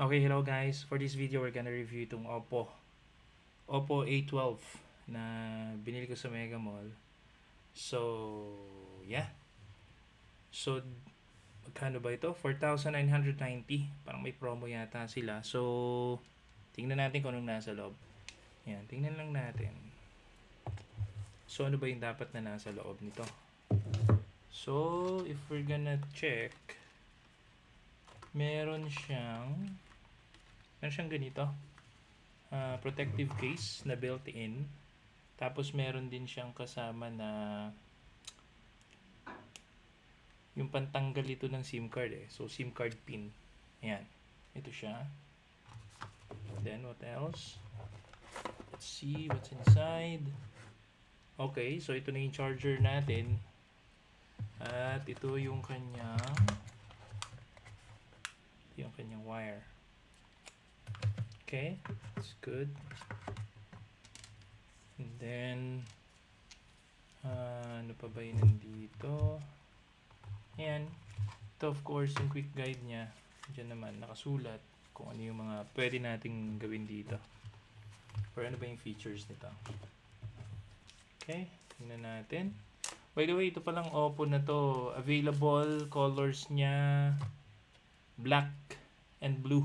Okay, hello guys. For this video, we're gonna review itong Oppo A12 na binili ko sa Mega Mall. So, yeah. So, magkano ba ito? 4,990. Parang may promo yata sila. So, tingnan natin kung anong nasa loob. Yan, tingnan lang natin. So, ano ba yung dapat na nasa loob nito? So, if we're gonna check, meron siyang ganito. Protective case na built-in. Tapos meron din siyang kasama na yung pantanggal ito ng SIM card eh. So SIM card pin. Ayan. Ito siya. Then what else? Let's see what's inside. Okay, so ito na yung charger natin. At ito yung kanyang wire. Okay, that's good. And then ano pa ba yun nandito? Ayan. Ito of course yung quick guide niya. Diyan naman nakasulat kung ano yung mga pwede nating gawin dito. Or ano ba yung features nito. Okay, tingnan natin. By the way, ito palang Oppo na to. Available colors niya black and blue.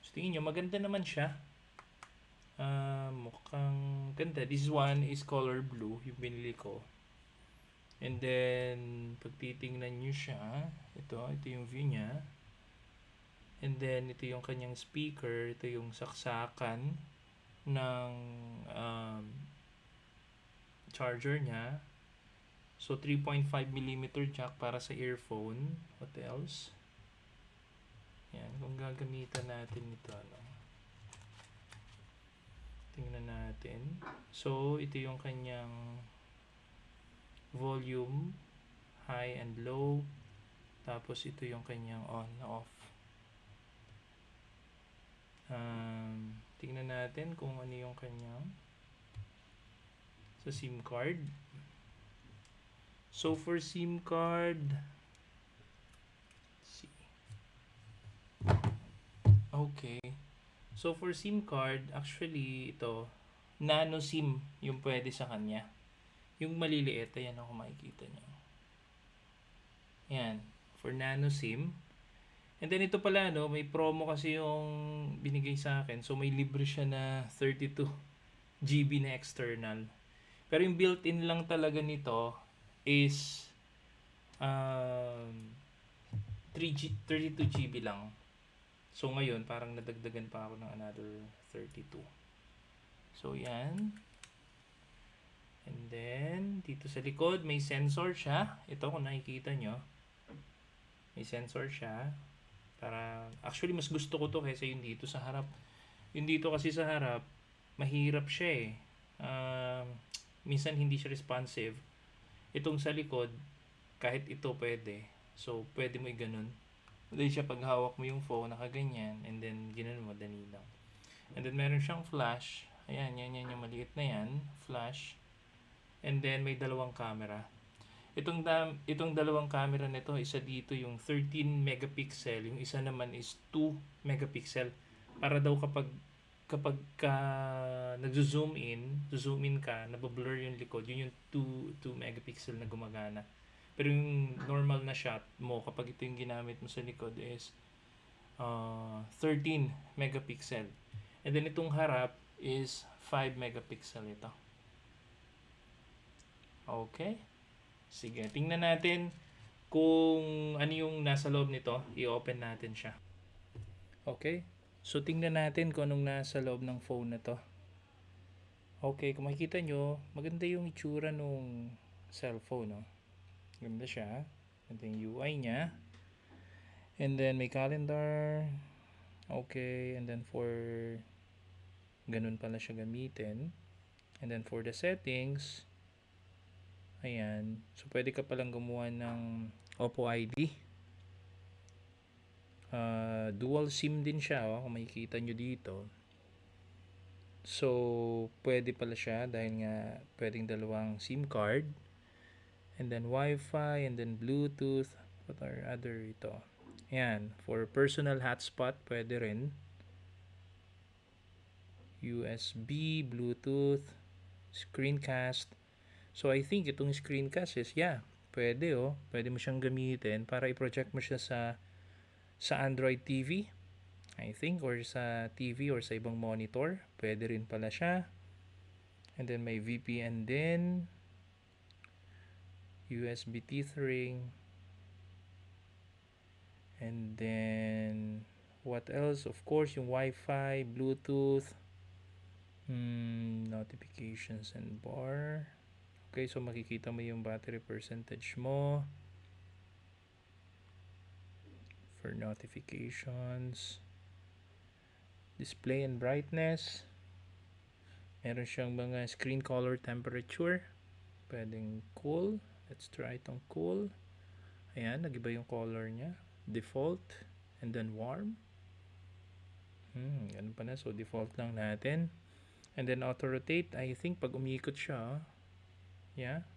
So tingin nyo, maganda naman siya. Mukhang ganda. This one is color blue, yung binili ko. And then, pag titingnan nyo siya, ito yung view niya. And then, ito yung kanyang speaker. Ito yung saksakan ng charger niya. So, 3.5mm jack para sa earphone. What else? Yan, kung gagamitan natin ito, tingnan natin. So, ito yung kanyang volume, high and low. Tapos, ito yung kanyang on, off. Tingnan natin kung ano yung kanyang sa SIM card. So, for SIM card, let's see. Okay. So, for SIM card, actually, ito, nano SIM yung pwede sa kanya. Yung maliliit, ayan ako makikita nyo. Ayan, for nano SIM. And then, ito pala, may promo kasi yung binigay sa akin. So, may libre siya na 32GB na external. Pero yung built-in lang talaga nito is 32GB lang. So, ngayon, parang nadagdagan pa ako ng another 32. So, yan. And then, dito sa likod, may sensor siya. Ito, kung nakikita nyo. May sensor siya. Actually, mas gusto ko to kaysa yung dito sa harap. Yung dito kasi sa harap, mahirap siya eh. Minsan, hindi siya responsive. Itong sa likod, kahit ito pwede. So, pwede mo i-ganon. Pwede siya pag hawak mo yung phone, nakaganyan, and then ginanon mo, dali lang. And then meron siyang flash. Ayan, yan yung maliit na yan. Flash. And then may dalawang camera. Itong dalawang camera nito, isa dito yung 13 megapixel, yung isa naman is 2 megapixel. Para daw kapag nagzo-zoom in ka, nabablur yung likod, yun yung 2 megapixel na gumagana. Pero yung normal na shot mo, kapag ito yung ginamit mo sa likod is 13 megapixel. And then itong harap is 5 megapixel ito. Okay. Sige, tingnan natin kung ano yung nasa loob nito. I-open natin siya. Okay. So, tingnan natin kung anong nasa loob ng phone na to. Okay, kung makikita nyo, maganda yung itsura nung cellphone, no? Ganda siya. Ganda yung UI niya. And then may calendar. Okay. And then for ganun pala siya gamitin. And then for the settings, ayan. So pwede ka palang gumawa ng Oppo ID. Dual SIM din siya, kung makikita nyo dito. So pwede pala siya dahil nga pwedeng dalawang SIM card. And then Wi-Fi, and then Bluetooth. What are other ito? Ayan, for personal hotspot, pwede rin. USB, Bluetooth, screencast. So, I think itong screencast is, yeah, pwede oh. Pwede mo siyang gamitin para i-project mo siya sa Android TV. I think, or sa TV or sa ibang monitor. Pwede rin pala siya. And then may VPN din. USB teeth ring. And then, what else? Of course, yung Wi-Fi, Bluetooth, notifications and bar. Okay, so makikita mo yung battery percentage mo for notifications. Display and brightness. Meron siyang mga screen color temperature. Pwedeng cool. Let's try itong cool. Ayan, nag-iba yung color niya. Default. And then warm. Ganun pa na. So, default lang natin. And then auto rotate. I think pag umiikot siya, yeah.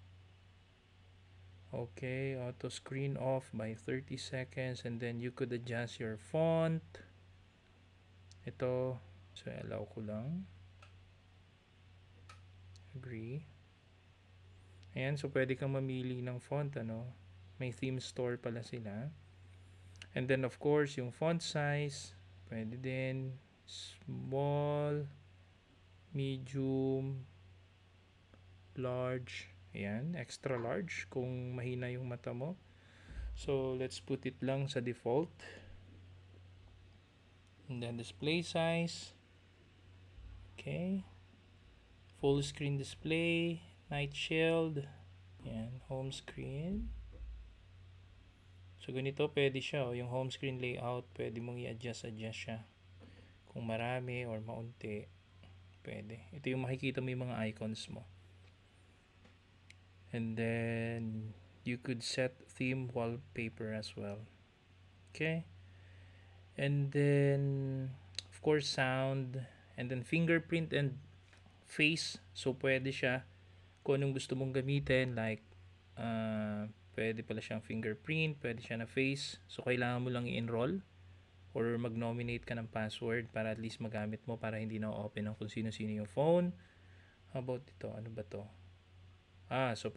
Okay, auto screen off by 30 seconds. And then you could adjust your font. Ito. So, allow ko lang. Agree. Ayan, so pwede kang mamili ng font, ano. May theme store pala sila. And then, of course, yung font size, pwede din. Small, medium, large. Ayan, extra large kung mahina yung mata mo. So, let's put it lang sa default. And then, display size. Okay. Full screen display. Night shield. Ayan, home screen. So, ganito pwede siya. Yung home screen layout, pwede mong i-adjust siya. Kung marami or maunti, pwede. Ito yung makikita mo yung mga icons mo. And then, you could set theme wallpaper as well. Okay. And then, of course, sound. And then, fingerprint and face. So, pwede siya kung anong gusto mong gamitin. Like, pwede pala siyang fingerprint, pwede siya na face. So, kailangan mo lang i-enroll or mag-nominate ka ng password para at least magamit mo para hindi na open ng kung sino-sino yung phone. How about ito? Ano ba to? So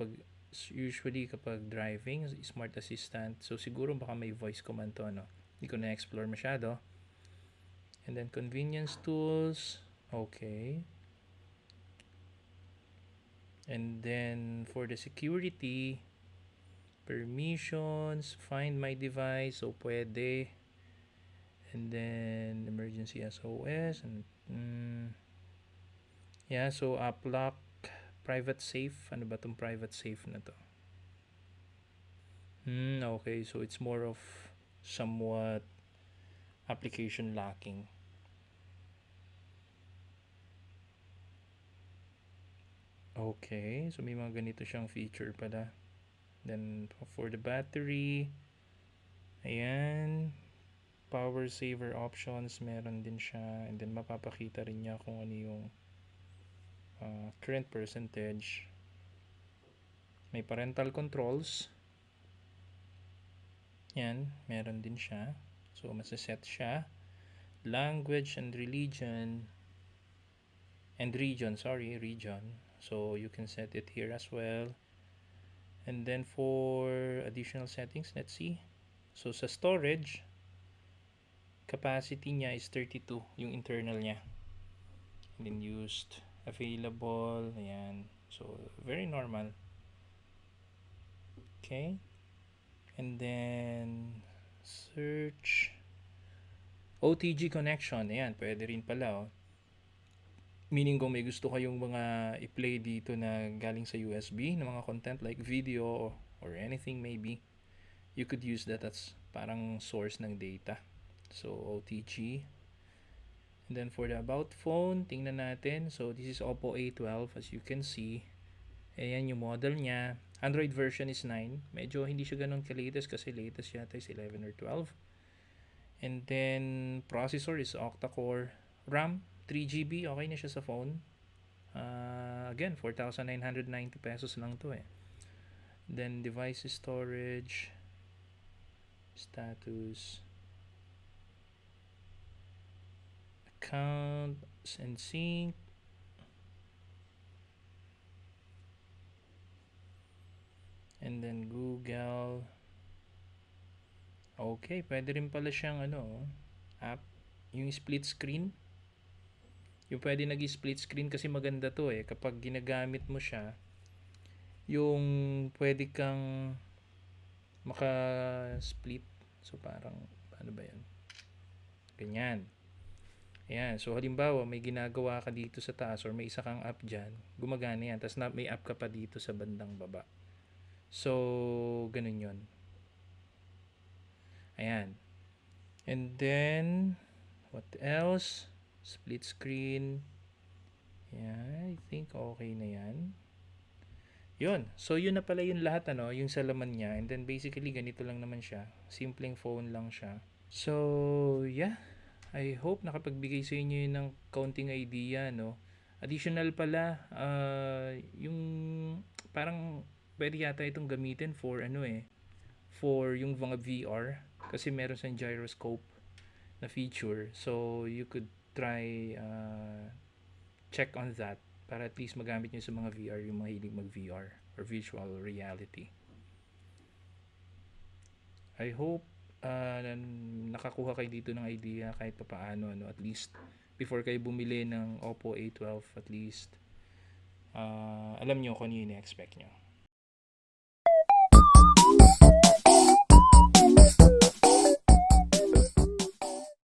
usually kapag driving, smart assistant. So, siguro baka may voice command to, ano? Hindi ko na-explore masyado. And then, convenience tools. Okay. And then, for the security, permissions, find my device. So, pwede. And then, emergency SOS. And, yeah, so, app lock, private safe. Ano ba tong private safe na to? Okay, so it's more of somewhat application locking. Okay, so may mga ganito siyang feature pala. Then, for the battery, ayan, power saver options, meron din siya. And then, mapapakita rin niya kung ano yung current percentage. May parental controls. Yan, meron din siya. So, masaset siya. Language and religion. And region. So, you can set it here as well. And then, for additional settings, let's see. So, sa storage, capacity niya is 32, yung internal niya. And then, used, available, ayan. So, very normal. Okay. And then, search. OTG connection. Ayan, pwede rin pala. Meaning kung may gusto kayong mga i-play dito na galing sa USB, na mga content like video or anything maybe, you could use that as parang source ng data. So, OTG. And then for the about phone, tingnan natin. So, this is Oppo A12 as you can see. Ayan yung model niya. Android version is 9. Medyo hindi siya ganun ka-latest kasi latest yata is 11 or 12. And then, processor is octa-core. RAM, 3GB. Okay na siya sa phone. Again, 4,990 pesos lang to eh. Then, device storage. Status, accounts and sync. And then Google. Okay, pwede rin pala siyang app. Yung split screen. Yung pwede nag-split screen kasi maganda to eh. Kapag ginagamit mo siya, yung pwede kang maka-split. So parang, ano ba yan? Ganyan. Ayan. So halimbawa, may ginagawa ka dito sa taas or may isa kang app dyan, gumagana yan. Tapos may app ka pa dito sa bandang baba. So, ganun yun. Ayan. And then, what else? Split screen. Yeah, I think okay na yan. Yun. So, yun na pala yung lahat, yung sa laman niya. And then, basically, ganito lang naman siya. Simpleng phone lang siya. So, yeah. I hope nakapagbigay sa inyo yun ng counting idea, no? Additional pala, yung parang pwede yata itong gamitin for for yung mga VR. Kasi meron siyang gyroscope na feature. So, you could try check on that para at least magamit nyo sa mga VR, yung mga hilig mag-VR or virtual reality. I hope nakakuha kayo dito ng idea kahit pa paano, at least before kayo bumili ng Oppo A12, at least alam nyo kung ano yung expect nyo.